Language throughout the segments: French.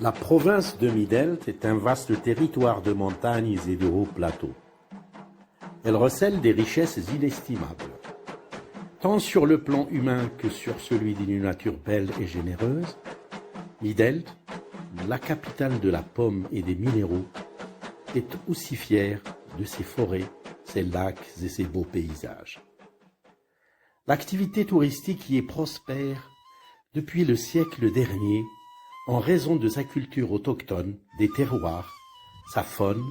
La province de Midelt est un vaste territoire de montagnes et de hauts plateaux. Elle recèle des richesses inestimables, tant sur le plan humain que sur celui d'une nature belle et généreuse. Midelt, la capitale de la pomme et des minéraux, est aussi fière de ses forêts, ses lacs et ses beaux paysages. L'activité touristique y est prospère depuis le siècle dernier en raison de sa culture autochtone, des terroirs, sa faune,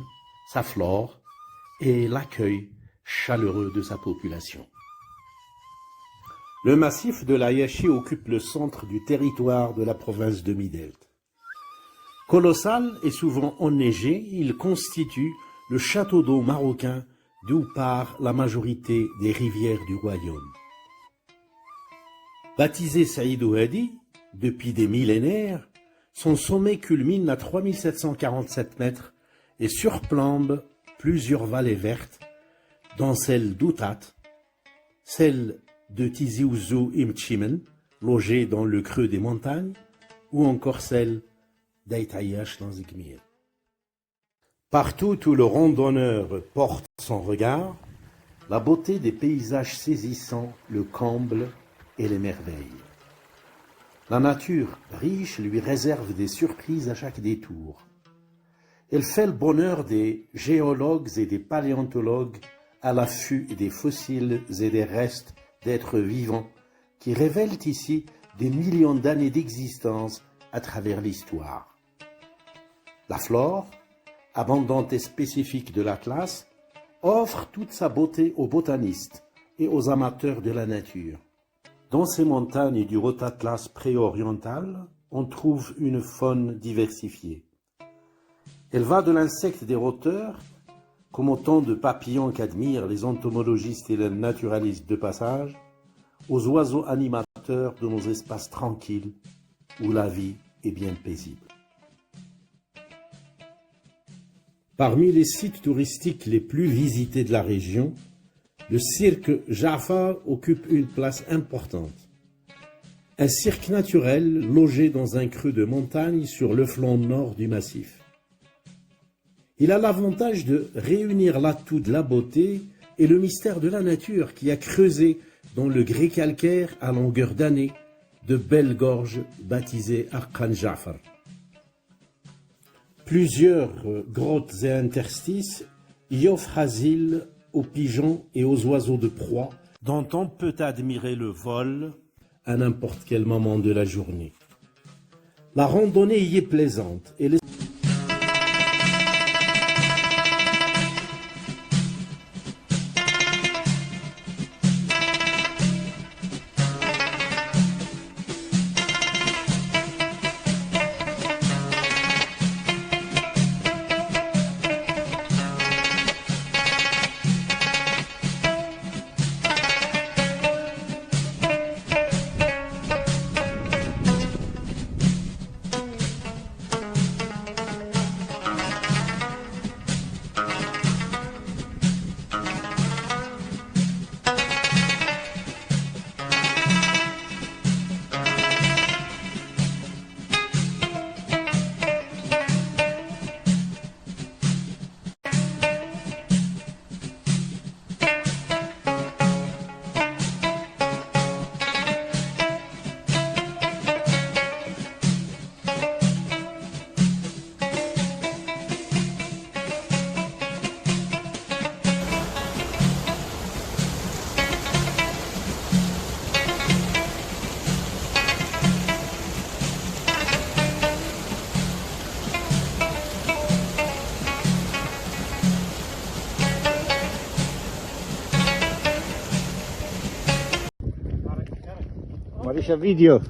sa flore et l'accueil chaleureux de sa population. Le massif de l'Ayachi occupe le centre du territoire de la province de Midelt. Colossal et souvent enneigé, il constitue le château d'eau marocain d'où part la majorité des rivières du royaume. Baptisé Saïd Hadi, depuis des millénaires, son sommet culmine à 3747 mètres et surplombe plusieurs vallées vertes, dont celle d'Outat, celle de Tizi Ouzou Imchimen, logée dans le creux des montagnes, ou encore celle d'Aïtaïach dans Zikmir. Partout où le randonneur porte son regard, la beauté des paysages saisissants le comble et l'émerveille. La nature riche lui réserve des surprises à chaque détour. Elle fait le bonheur des géologues et des paléontologues à l'affût des fossiles et des restes d'êtres vivants qui révèlent ici des millions d'années d'existence à travers l'histoire. La flore, abondante et spécifique de l'Atlas, offre toute sa beauté aux botanistes et aux amateurs de la nature. Dans ces montagnes du Haut Atlas pré-oriental, on trouve une faune diversifiée. Elle va de l'insecte des rôteurs, comme autant de papillons qu'admirent les entomologistes et les naturalistes de passage, aux oiseaux animateurs de nos espaces tranquilles où la vie est bien paisible. Parmi les sites touristiques les plus visités de la région, le cirque Jafar occupe une place importante. Un cirque naturel logé dans un creux de montagne sur le flanc nord du massif. Il a l'avantage de réunir l'atout de la beauté et le mystère de la nature qui a creusé dans le grès calcaire à longueur d'année de belles gorges baptisées Arkan Jafar. Plusieurs grottes et interstices y offrent asile aux pigeons et aux oiseaux de proie, dont on peut admirer le vol à n'importe quel moment de la journée. La randonnée y est plaisante et les Marisha video.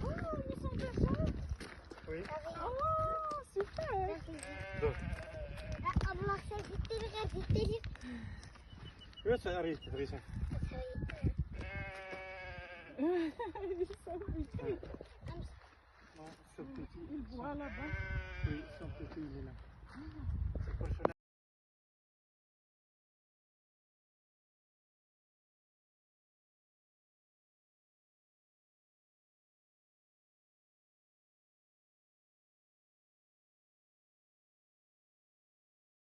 Allah sen gittiğini Yes, Arisa. Voilà, Oui, ils sont petits, là. C'est pour cela